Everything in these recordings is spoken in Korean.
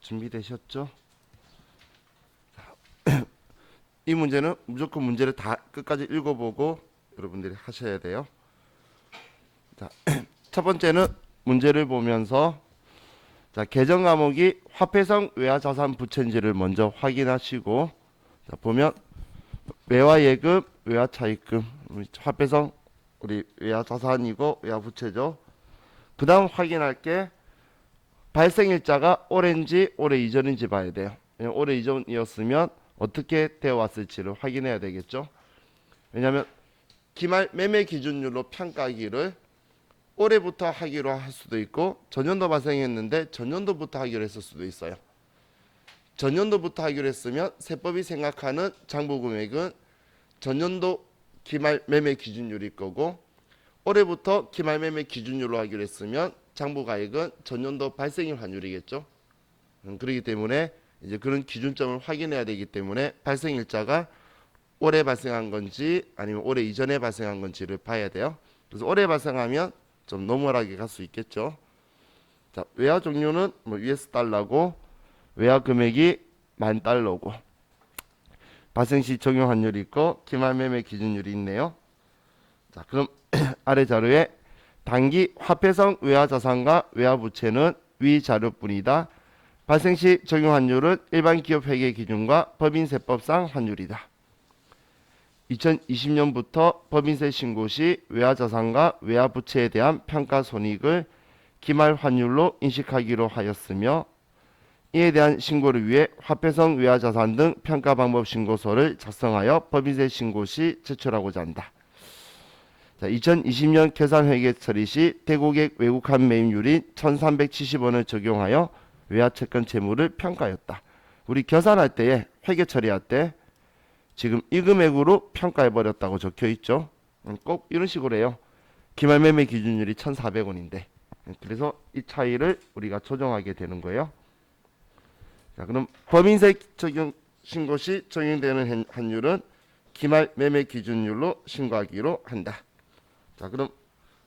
준비되셨죠? 이 문제는 무조건 문제를 다 끝까지 읽어보고 여러분들이 하셔야 돼요. 자, 첫 번째는 문제를 보면서 계정 과목이 화폐성 외화자산 부채인지를 먼저 확인하시고, 보면 외화예금, 외화차입금, 화폐성 우리 외화자산이고 외화부채죠. 그 다음 확인할 게 발생일자가 올해인지 올해 이전인지 봐야 돼요. 왜냐면 올해 이전이었으면 어떻게 되어 왔을지를 확인해야 되겠죠. 왜냐하면 기말 매매 기준율로 평가하기를 올해부터 하기로 할 수도 있고, 전년도 발생했는데 전년도부터 하기로 했을 수도 있어요. 전년도부터 하기로 했으면 세법이 생각하는 장부 금액은 전년도 기말 매매 기준율일 거고, 올해부터 기말 매매 기준율로 하기로 했으면 장부 가액은 전년도 발생일 환율이겠죠. 그렇기 때문에 이제 그런 기준점을 확인해야 되기 때문에 발생일자가 올해 발생한 건지 아니면 올해 이전에 발생한 건지를 봐야 돼요. 그래서 올해 발생하면 좀 노멀하게 갈 수 있겠죠. 자, 외화 종류는 US 달러고, 외화 금액이 $10,000고, 발생 시 적용 환율이 있고 기말 매매 기준율이 있네요. 자, 그럼 아래 자료에 단기 화폐성 외화 자산과 외화 부채는 위 자료뿐이다. 발생 시 적용 환율은 일반 기업 회계 기준과 법인세법상 환율이다. 2020년부터 법인세 신고 시 외화 자산과 외화 부채에 대한 평가 손익을 기말 환율로 인식하기로 하였으며, 이에 대한 신고를 위해 화폐성 외화 자산 등 평가 방법 신고서를 작성하여 법인세 신고 시 제출하고자 한다. 자, 2020년 계산회계 처리 시 대고객 외국환 매입률인 1,370원을 적용하여 외화 채권 채무를 평가하였다. 우리 계산할 때에 회계 처리할 때 지금 이 금액으로 평가해 버렸다고 적혀 있죠. 꼭 이런 식으로 해요. 기말 매매 기준율이 1,400원인데 그래서 이 차이를 우리가 조정하게 되는 거예요. 자, 그럼 법인세 적용 신고 시 적용되는 환율은 기말 매매 기준율로 신고하기로 한다. 자, 그럼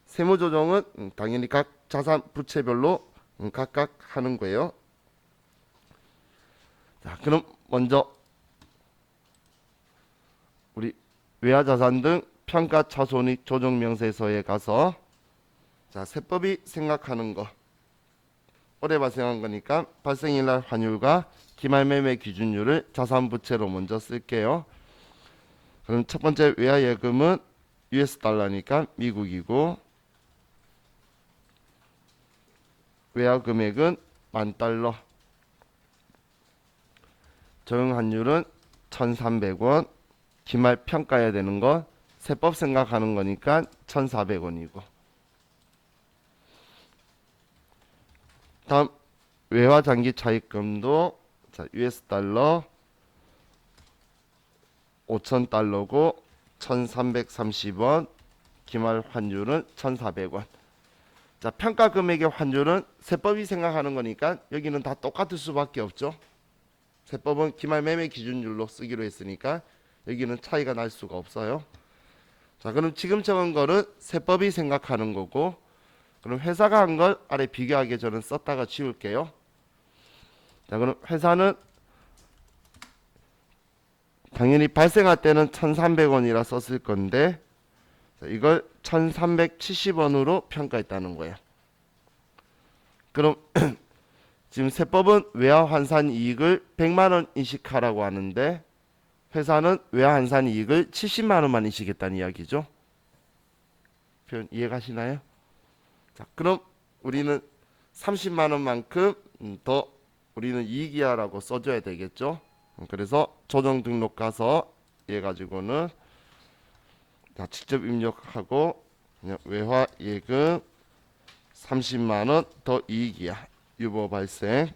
세무조정은 당연히 각 자산 부채별로 각각 하는 거예요. 자, 그럼 먼저 우리 외화자산 등 평가차손익 조정명세서에 가서, 자, 세법이 생각하는 거 올해 발생한 거니까 발생일날 환율과 기말매매 기준율을 자산부채로 먼저 쓸게요. 그럼 첫 번째 외화예금은 US 달러니까 미국이고, 외화 금액은 $10,000, 적용 환율은 1,300원, 기말 평가해야 되는 건 세법 생각하는 거니까 1,400원이고, 다음 외화 장기 차입금도 US 달러 5,000달러고 1,330원, 기말 환율은 1,400원. 자, 평가 금액의 환율은 세법이 생각하는 거니까 여기는 다 똑같을 수밖에 없죠. 세법은 기말 매매 기준율로 쓰기로 했으니까 여기는 차이가 날 수가 없어요. 자, 그럼 지금 적은 거는 세법이 생각하는 거고, 그럼 회사가 한 걸 아래 비교하게 저는 썼다가 지울게요. 자, 그럼 회사는 당연히 발생할 때는 1,300원이라 썼을 건데, 자, 이걸 1,370원으로 평가했다는 거예요. 그럼 지금 세법은 외화 환산 이익을 100만원 인식하라고 하는데, 회사는 외화 환산 이익을 70만원만 인식했다는 이야기죠. 표현 이해가시나요? 자, 그럼 우리는 30만원만큼 더 우리는 이익이야라고 써줘야 되겠죠. 그래서 조정 등록 가서 얘 가지고는 직접 입력하고 그냥 외화 예금 30만원 더 이익이야. 유보 발생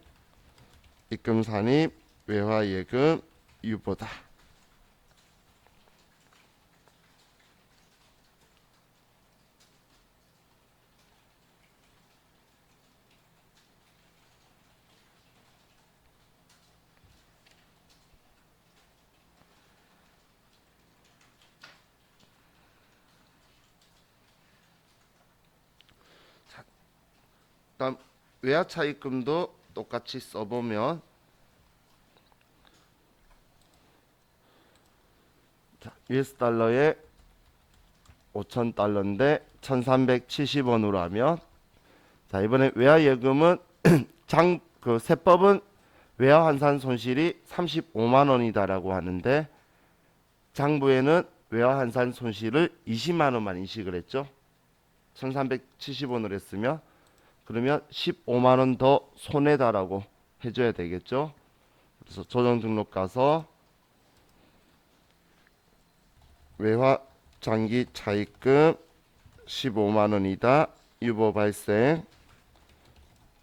입금 산입 외화 예금 유보다. 다음 외화 차입금도 똑같이 써보면 자, US 달러에 5,000달러인데 1,370원으로 하면 자 이번에 외화 예금은 그 세법은 외화 환산 손실이 35만 원이다라고 하는데 장부에는 외화 환산 손실을 20만 원만 인식을 했죠. 1,370원을 했으면 그러면 15만 원 더 손해다라고 해줘야 되겠죠. 그래서 조정 등록 가서 외화 장기 차입금 15만 원이다. 유보 발생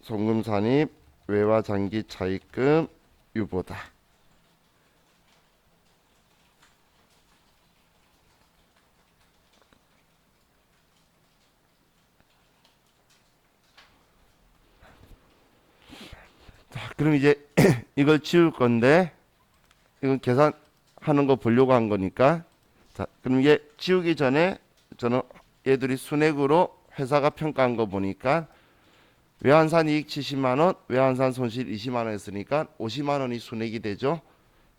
송금 산입 외화 장기 차입금 유보다. 자, 그럼 이제 이걸 지울 건데 이건 계산하는 거 보려고 한 거니까 자, 그럼 이게 지우기 전에 저는 얘들이 순액으로 회사가 평가한 거 보니까 외환산 이익 70만 원, 외환산 손실 20만 원 했으니까 50만 원이 순액이 되죠.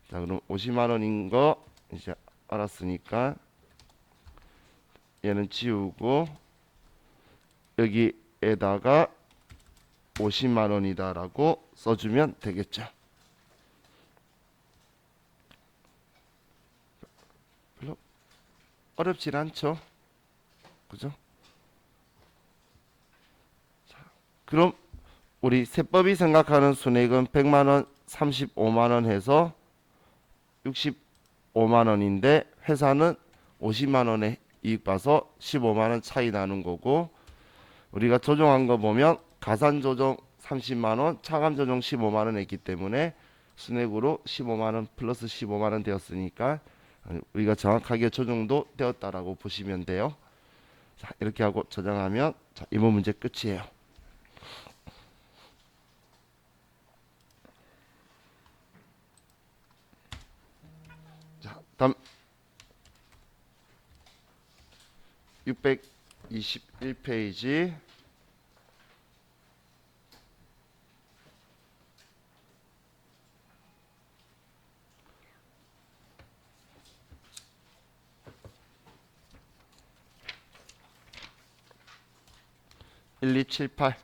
자, 그럼 50만 원인 거 이제 알았으니까 얘는 지우고 여기에다가 50만 원이다라고 써주면 되겠죠. 별로 어렵진 않죠. 그죠? 자, 그럼 우리 세법이 생각하는 순액은 100만 원, 35만 원 해서 65만 원인데 회사는 50만 원에 이익 봐서 15만 원 차이 나는 거고 우리가 조정한 거 보면 가산 조정 30만 원, 차감 조정 15만 원 했기 때문에 순액으로 15만 원 플러스 15만 원 되었으니까 우리가 정확하게 조정도 되었다라고 보시면 돼요. 자, 이렇게 하고 저장하면 자, 이번 문제 끝이에요. 자, 다음 621페이지 (1, 2, 7, 8)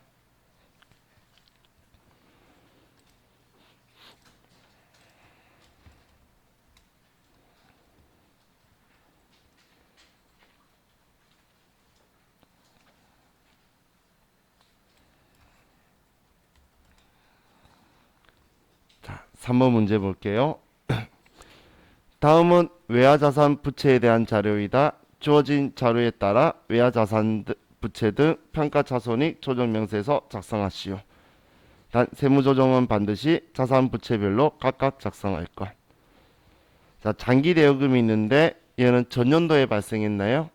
자, 3번 문제 볼게요. 다음은 외화자산 부채에 대한 자료이다. 주어진 자료에 따라 외화자산 부채 등 평가차손익 조정명세서 작성하시오. 단 세무조정은 반드시 자산 부채별로 각각 작성할 것. 자, 장기 대여금이 있는데 얘는 전년도에 발생했나요?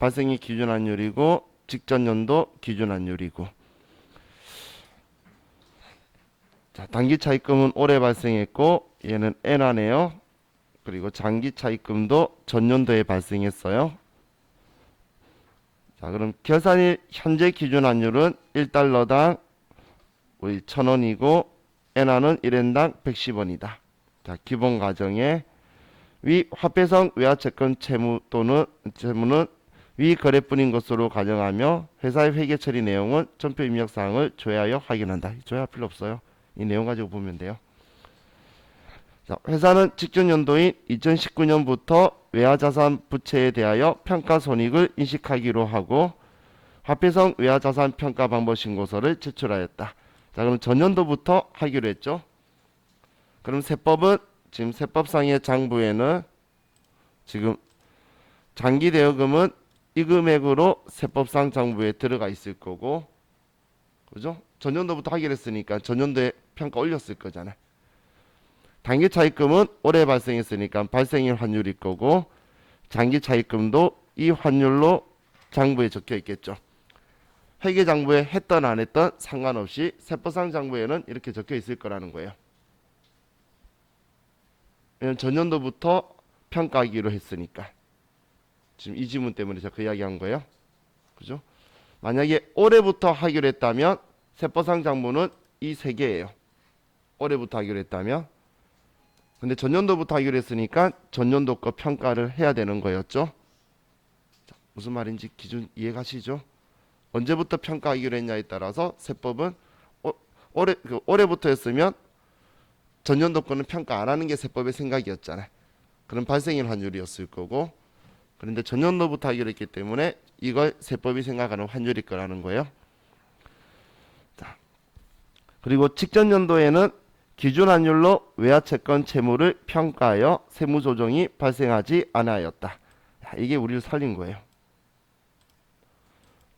발생이 기준환율이고 직전년도 기준환율이고 자, 단기 차입금은 올해 발생했고 얘는 N화네요. 그리고 장기 차입금도 전년도에 발생했어요. 자, 그럼 결산일 현재 기준 환율은 1달러당 우리 1,000원이고 엔화는 1엔당 110원이다. 자, 기본 가정에 위 화폐성 외화채권 채무 또는 채무는 위 거래뿐인 것으로 가정하며 회사의 회계 처리 내용은 전표 입력 사항을 조회하여 확인한다. 조회할 필요 없어요. 이 내용 가지고 보면 돼요. 자, 회사는 직전 연도인 2019년부터 외화자산 부채에 대하여 평가손익을 인식하기로 하고 화폐성 외화자산 평가 방법 신고서를 제출하였다. 자, 그럼 전년도부터 하기로 했죠. 그럼 세법은 지금 세법상의 장부에는 지금 장기 대여금은 이 금액으로 세법상 장부에 들어가 있을 거고, 그죠? 전년도부터 하기로 했으니까 전년도에 평가 올렸을 거잖아요. 단기 차입금은 올해 발생했으니까 발생일 환율일 거고 장기 차입금도 이 환율로 장부에 적혀 있겠죠. 회계 장부에 했던 안 했던 상관없이 세법상 장부에는 이렇게 적혀 있을 거라는 거예요. 왜냐면 전년도부터 평가하기로 했으니까. 지금 이 지문 때문에 제가 그 이야기 한 거예요. 그죠? 만약에 올해부터 하기로 했다면 세법상 장부는 이 세 개예요. 올해부터 하기로 했다면. 근데 전년도부터 하기로 했으니까 전년도 거 평가를 해야 되는 거였죠. 자, 무슨 말인지 기준 이해가시죠? 언제부터 평가하기로 했냐에 따라서 세법은 올해부터 했으면 전년도 거는 평가 안 하는 게 세법의 생각이었잖아요. 그런 발생일 환율이었을 거고, 그런데 전년도부터 하기로 했기 때문에 이걸 세법이 생각하는 환율일 거라는 거예요. 자, 그리고 직전 연도에는 기준 환율로 외화채권 채무를 평가하여 세무 조정이 발생하지 않았다. 이게 우리를 살린 거예요.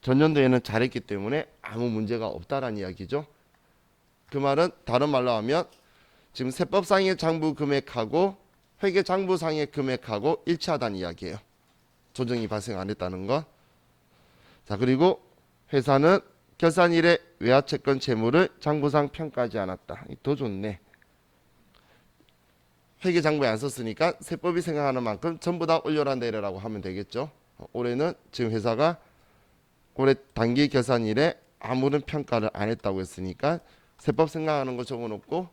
전년도에는 잘했기 때문에 아무 문제가 없다라는 이야기죠. 그 말은 다른 말로 하면 지금 세법상의 장부 금액하고 회계 장부상의 금액하고 일치하다는 이야기예요. 조정이 발생 안 했다는 거. 자, 그리고 회사는 결산일에 외화채권 채무를 장부상 평가하지 않았다. 더 좋네. 회계 장부에 안 썼으니까 세법이 생각하는 만큼 전부 다 올려라 내려라고 하면 되겠죠. 올해는 지금 회사가 올해 단기 결산일에 아무런 평가를 안 했다고 했으니까 세법 생각하는 거 적어놓고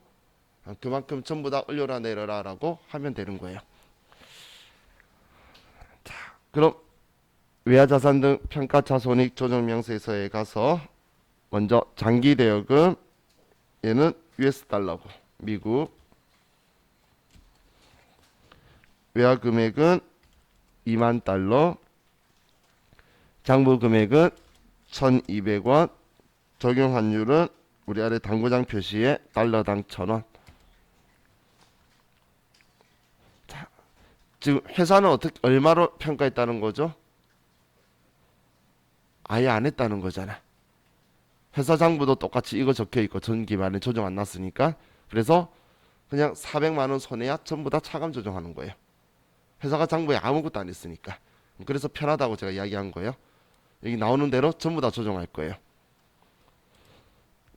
그만큼 전부 다 올려라 내려라 라고 하면 되는 거예요. 자, 그럼 외화자산 등 평가차손익 조정명세서에 가서 먼저 장기대여금, 얘는 US 달러고 미국, 외화금액은 2만 달러, 장부금액은 1200원, 적용환율은 우리 아래 당구장 표시에 달러당 1000원. 자, 지금 회사는 어떻게 얼마로 평가했다는 거죠? 아예 안 했다는 거잖아. 회사 장부도 똑같이 이거 적혀 있고 전기말에 조정 안 났으니까, 그래서 그냥 400만 원 손해야 전부 다 차감 조정하는 거예요. 회사가 장부에 아무것도 안 했으니까. 그래서 편하다고 제가 이야기한 거예요. 여기 나오는 대로 전부 다 조정할 거예요.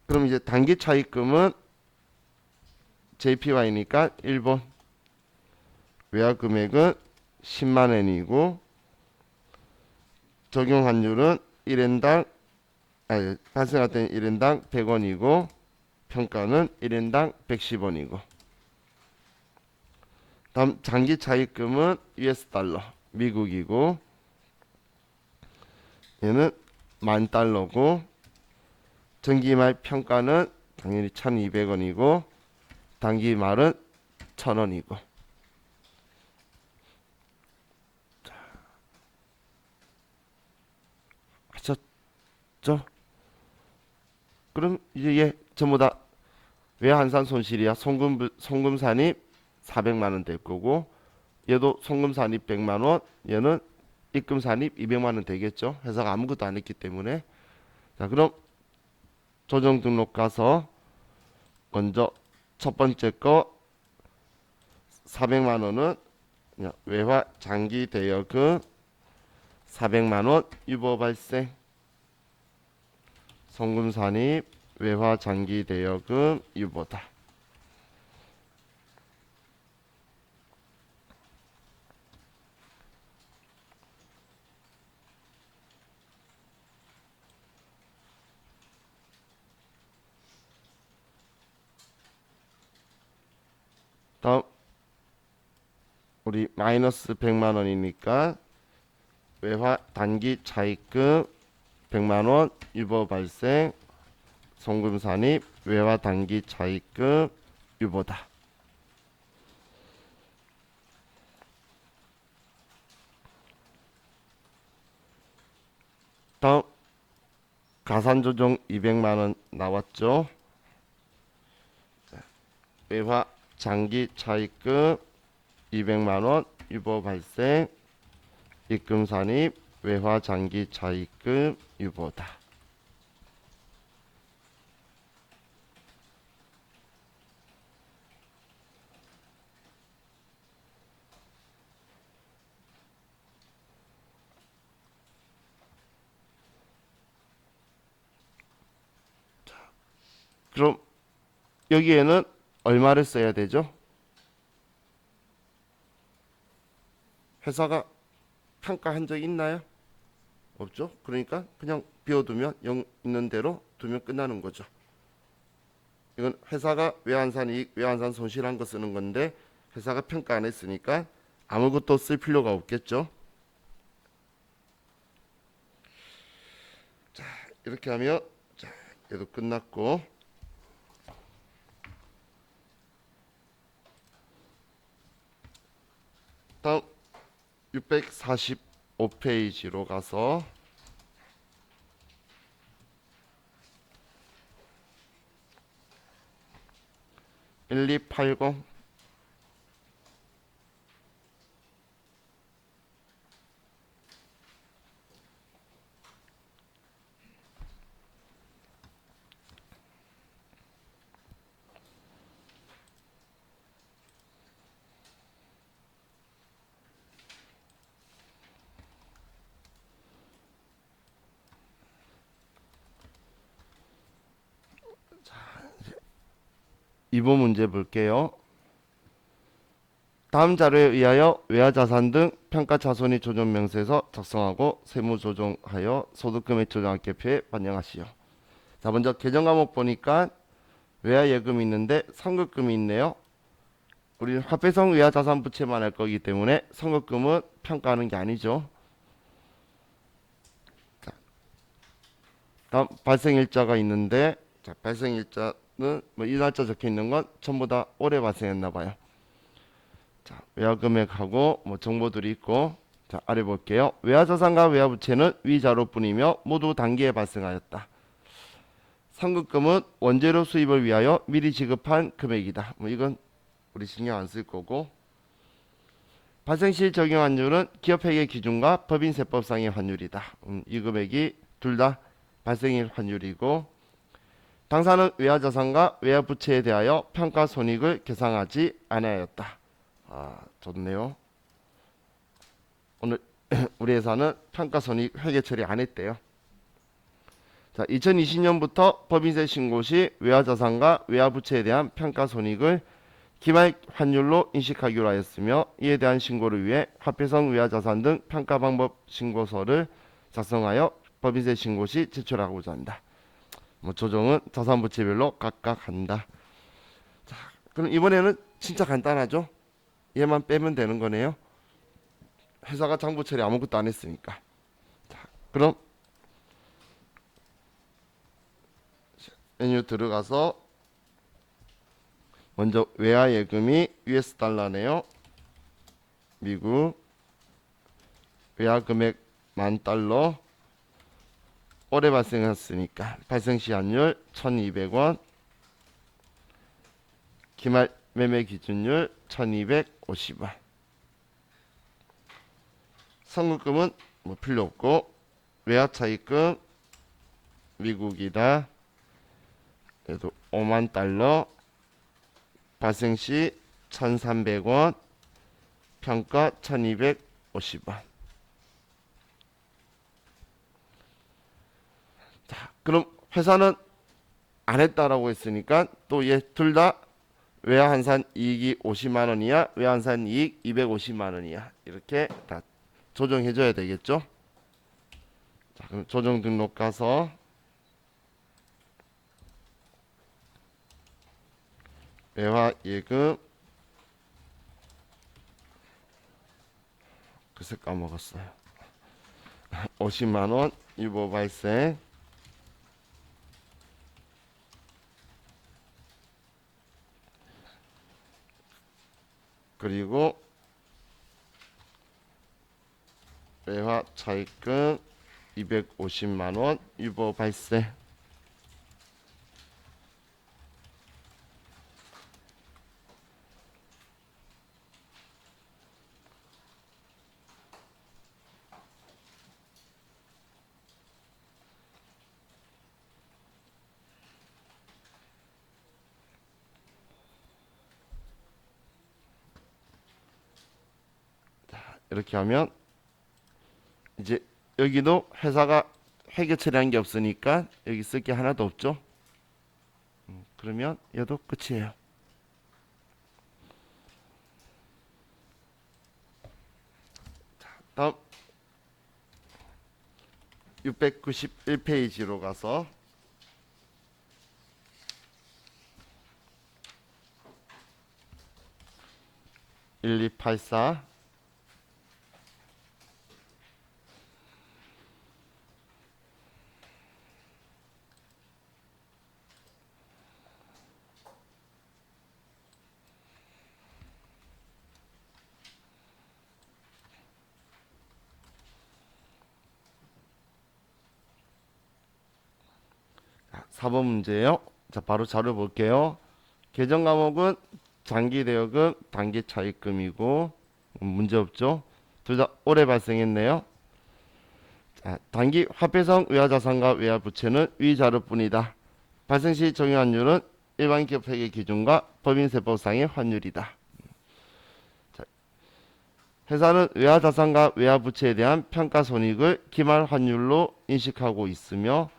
그럼 이제 단기 차입금은 JPY니까 1번 외화 금액은 10만 원이고 적용 환율은 1인당 발생할 때는 1인당 100원이고 평가는 1인당 110원이고, 다음 장기 차입금은 US 달러 미국이고 얘는 10,000달러고 전기말 평가는 당연히 1,200원이고 단기말은 1,000원이고. 하셨죠? 그럼 이제 얘 전부 다 외환산 손실이야. 송금 산입 400만 원 될 거고, 얘도 송금 산입 100만 원, 얘는 입금 산입 200만 원 되겠죠. 회사가 아무것도 안 했기 때문에. 자, 그럼 조정 등록 가서 먼저 첫 번째 거 400만 원은 그냥 외화 장기 대여금 400만 원 유보 발생, 송금 산입 외화 장기 대여금 유보다. 다음 우리 마이너스 100만 원이니까 외화 단기 차입금 100만 원 유보 발생, 송금 산입 외화 단기 차입금 유보다. 다음 가산조정 200만 원 나왔죠. 외화 장기 차입금 200만 원 유보 발생, 입금 산입 외화 장기 차입금 유보다. 그럼 여기에는 얼마를 써야 되죠? 회사가 평가한 적 있나요? 없죠. 그러니까 그냥 비워두면 0 있는 대로 두면 끝나는 거죠. 이건 회사가 외환산이익, 외환산 손실한 거 쓰는 건데 회사가 평가 안 했으니까 아무것도 쓸 필요가 없겠죠. 이렇게 하면 자, 얘도 끝났고 다음 645페이지로 가서 1280 2번 문제 볼게요. 다음 자료에 의하여 외화자산 등 평가차손이 조정명세서 작성하고 세무조정하여 소득금액 조정학계표에 반영하시오. 자, 먼저 계정과목 보니까 외화예금이 있는데 선급금이 있네요. 우리는 화폐성 외화자산부채만 할 거기 때문에 선급금은 평가하는 게 아니죠. 자, 다음 발생일자가 있는데 자, 발생일자는 뭐 이 날짜 적혀 있는 건 전부 다 올해 발생했나 봐요. 자, 외화금액하고 뭐 정보들이 있고 자, 아래 볼게요. 외화자산과 외화부채는 위자료뿐이며 모두 단기에 발생하였다. 선급금은 원재료 수입을 위하여 미리 지급한 금액이다. 뭐 이건 우리 신경 안 쓸 거고 발생 시 적용 환율은 기업회계 기준과 법인세법상의 환율이다. 이 금액이 둘 다 발생일 환율이고 당사는 외화자산과 외화부채에 대하여 평가손익을 계상하지 않았다. 아, 좋네요. 오늘 우리 회사는 평가손익 회계 처리 안 했대요. 자, 2020년부터 법인세 신고 시 외화자산과 외화부채에 대한 평가손익을 기말 환율로 인식하기로 하였으며 이에 대한 신고를 위해 화폐성 외화자산 등 평가방법 신고서를 작성하여 법인세 신고 시 제출하고자 한다. 뭐 조정은 자산부채별로 각각 한다. 자, 그럼 이번에는 진짜 간단하죠? 얘만 빼면 되는 거네요. 회사가 장부 처리 아무것도 안 했으니까. 자, 그럼 메뉴 들어가서 먼저 외화예금이 US 달러네요. 미국 외화금액 10,000달러 올해 발생했으니까 발생시 환율 1200원 기말 매매 기준율 1250원 선급금은 뭐 필요 없고 외화차입금 미국이다. 그래도 50,000달러 발생시 1300원 평가 1250원. 자, 그럼 회사는 안 했다라고 했으니까 또 얘 둘 다 외환산 이익이 50만원이야 외환산 이익 250만원이야 이렇게 다 조정해 줘야 되겠죠. 자, 그럼 조정 등록 가서 외화예금 글쎄 까먹었어요. 50만원 유보 발생 그리고 외화 차입금 250만원 유보 발생. 이렇게 하면 이제 여기도 회사가 회계 처리한 게 없으니까 여기 쓸 게 하나도 없죠. 그러면 얘도 끝이에요. 다음 691페이지로 가서 1284 4번 문제예요. 자, 바로 자료 볼게요. 계정 과목은 장기 대여금, 단기 차입금이고 문제 없죠. 둘 다 올해 발생했네요. 자, 단기 화폐성 외화자산과 외화부채는 위 자료뿐이다. 발생 시 적용 환율은 일반 기업 회계 기준과 법인세법상의 환율이다. 자, 회사는 외화자산과 외화부채에 대한 평가손익을 기말 환율로 인식하고 있으며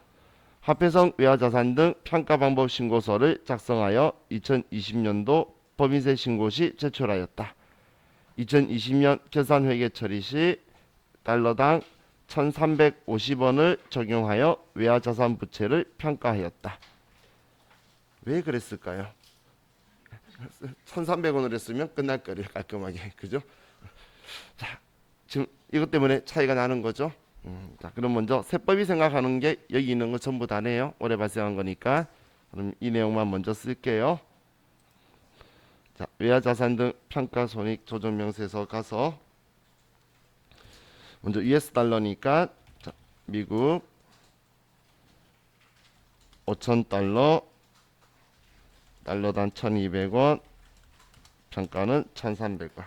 화폐성 외화자산 등 평가방법 신고서를 작성하여 2020년도 법인세 신고 시 제출하였다. 2020년 결산회계 처리 시 달러당 1350원을 적용하여 외화자산 부채를 평가하였다. 왜 그랬을까요? 1300원을 했으면 끝날 거를 깔끔하게. 그죠? 자, 지금 이것 때문에 차이가 나는 거죠. 자, 그럼 먼저 세법이 생각하는 게 여기 있는 거 전부 다네요. 올해 발생한 거니까. 그럼 이 내용만 먼저 쓸게요. 자, 외화자산 등 평가손익 조정 명세서 가서 먼저 US 달러니까 자, 미국 5,000달러 달러당 1,200원 평가는 1,300원.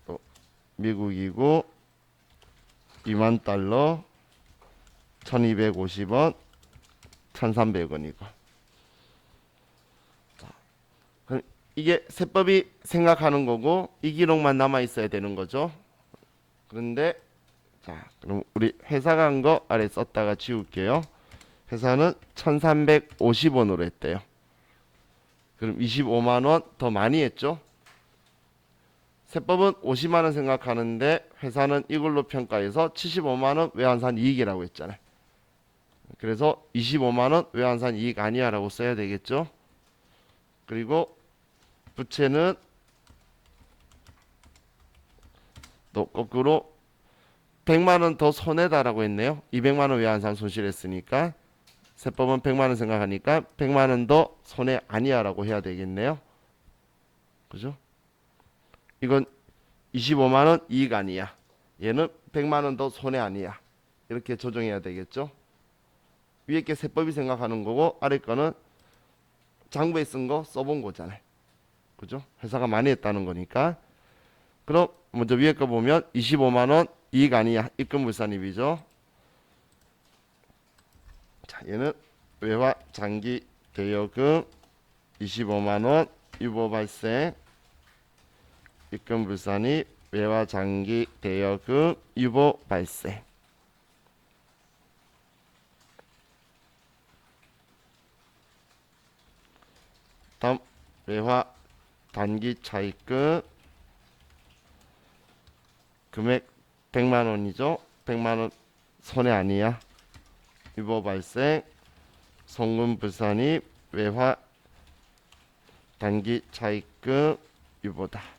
또 미국이고 2만 달러 1,250원 1,300원이고. 그럼 이게 세법이 생각하는 거고 이 기록만 남아 있어야 되는 거죠. 그런데 자, 그럼 우리 회사가 한 거 아래 썼다가 지울게요. 회사는 1,350원으로 했대요. 그럼 25만원 더 많이 했죠. 세법은 50만원 생각하는데 회사는 이걸로 평가해서 75만원 외환산 이익이라고 했잖아요. 그래서 25만원 외환산 이익 아니야 라고 써야 되겠죠. 그리고 부채는 또 거꾸로 100만원 더 손해다 라고 했네요. 200만원 외환산 손실했으니까 세법은 100만원 생각하니까 100만원 더 손해 아니야 라고 해야 되겠네요. 그죠? 이건 25만원 이익 아니야. 얘는 100만원 더 손해 아니야. 이렇게 조정해야 되겠죠. 위에 게 세법이 생각하는 거고 아래 거는 장부에 쓴 거 써본 거잖아요. 그죠? 회사가 많이 했다는 거니까. 그럼 먼저 위에 거 보면 25만원 이익 아니야. 입금물산입이죠. 자, 얘는 외화 장기 대여금 25만원 유보 발생 입금불산입 외화 장기 대여금 유보 발생. 다음 외화 단기 차입금 금액 100만원이죠. 100만원 손해 아니야. 유보 발생 송금 불산입 외화 단기 차입금 유보다.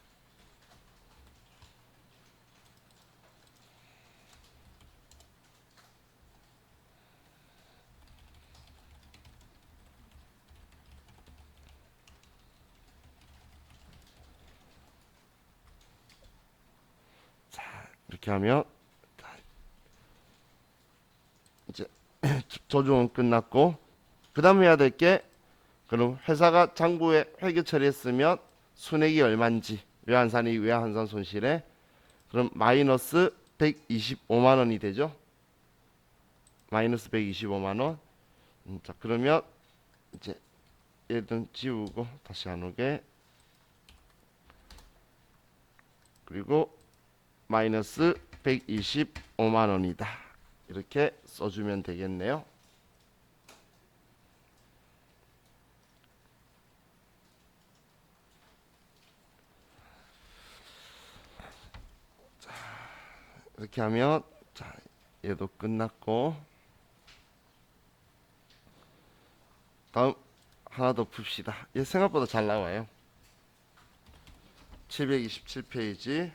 이렇게 하면 이제 조정은 끝났고 그 다음 해야 될 게 그럼 회사가 장부에 회계 처리했으면 순액이 얼마인지 외환산이 외환산 손실에 그럼 마이너스 125만원이 되죠. 마이너스 125만원. 자, 그러면 이제 얘는 지우고 다시 안 오게. 그리고 마이너스 125만원이다. 이렇게 써주면 되겠네요. 자, 이렇게 하면 자, 얘도 끝났고 다음 하나 더 풉시다. 얘 생각보다 잘 나와요. 727페이지.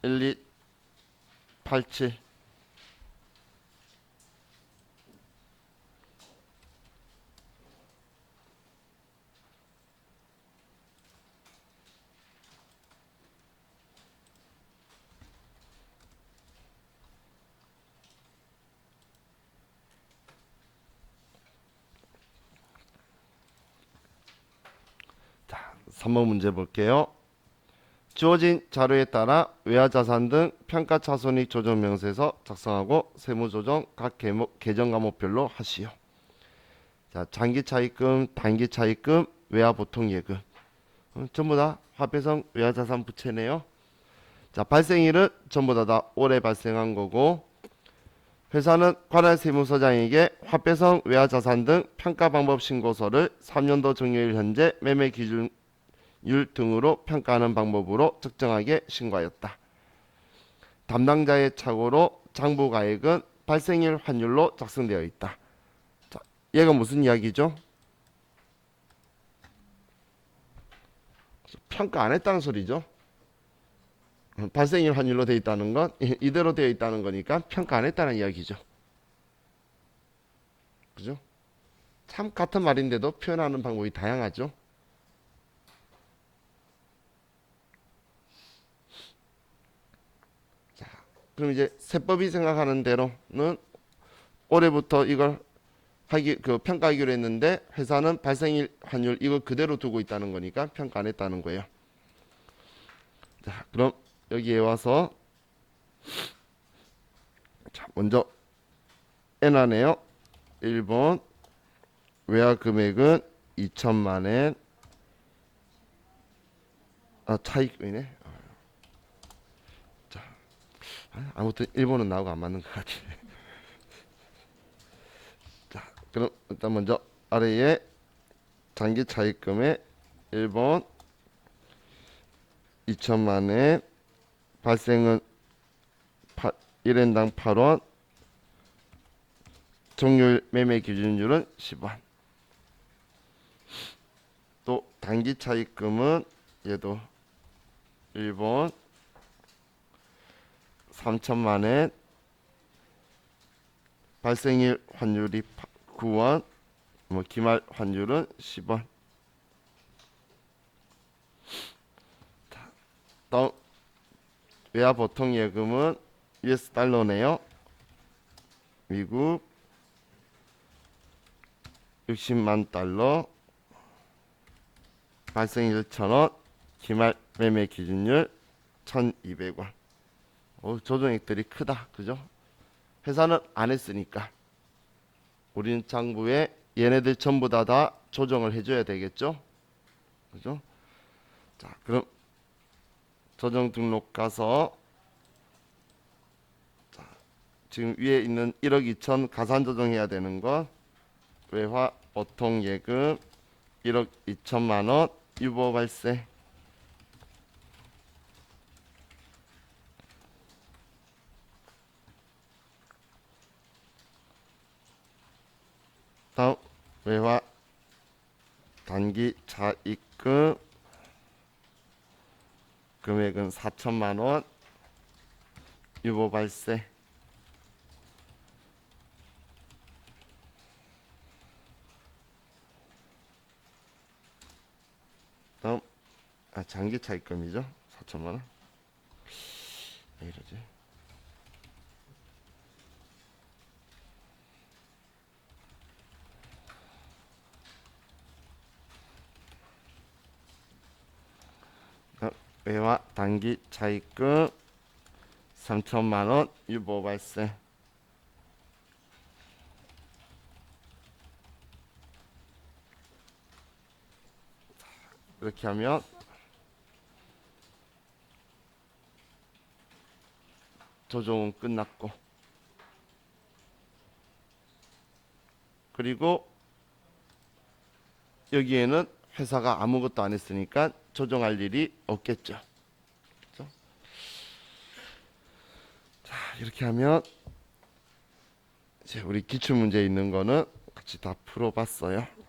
1287. 자, 3번 문제 볼게요. 주어진 자료에 따라 외화자산 등 평가차손익 조정 명세서 작성하고 세무조정 각 계정 과목별로 하시오. 자, 장기차입금, 단기차입금, 외화보통예금 전부 다 화폐성 외화자산 부채네요. 자, 발생일은 전부 다 올해 발생한 거고, 회사는 관할 세무서장에게 화폐성 외화자산 등 평가 방법 신고서를 3년도 종료일 현재 매매 기준율 등으로 평가하는 방법으로 적정하게 신고하였다. 담당자의 착오로 장부가액은 발생일 환율로 작성되어 있다. 자, 얘가 무슨 이야기죠? 평가 안 했다는 소리죠. 발생일 환율로 되어 있다는 건 이대로 되어 있다는 거니까 평가 안 했다는 이야기죠. 그죠? 참 같은 말인데도 표현하는 방법이 다양하죠. 자, 그럼 이제 세법이 생각하는 대로는 올해부터 이걸 평가하기로 했는데 회사는 발생일 환율 이거 그대로 두고 있다는 거니까 평가 안 했다는 거예요. 자, 그럼 여기에 와서 자, 먼저 N안에요. 1번 외화 금액은 2천만엔. 차익이네. 자, 아무튼 1번은 나하고 안 맞는 것 같아. 자, 그럼 일단 먼저 아래에 장기 차입금의 1번 2천만엔 발생은 1인당 8원, 종료일 매매 기준율은 10원. 또 단기 차입금은 얘도 1번 3천만엔 발생일 환율이 9원, 기말 환율은 10원. 다음 외화 보통 예금은 US 달러네요. 미국 60만 달러, 발생일 1,000원, 기말 매매 기준율 1,200원. 조정액들이 크다, 그죠? 회사는 안 했으니까 우리는 장부에 얘네들 전부 다 조정을 해줘야 되겠죠, 그죠? 자, 그럼 조정 등록 가서 자, 지금 위에 있는 1억 2천 가산 조정해야 되는 건 외화 보통 예금 1억 2천만 원 유보 발생. 다음 외화 단기 차입금 금액은 4천만 원 유보 발생. 다음 장기 차입금이죠. 4천만 원. 왜 이러지? 외화 단기 차입금 3천만 원 유보 발생. 이렇게 하면 조정은 끝났고, 그리고 여기에는 회사가 아무것도 안 했으니까 조정할 일이 없겠죠. 그렇죠? 자, 이렇게 하면 이제 우리 기출 문제 있는 거는 같이 다 풀어봤어요.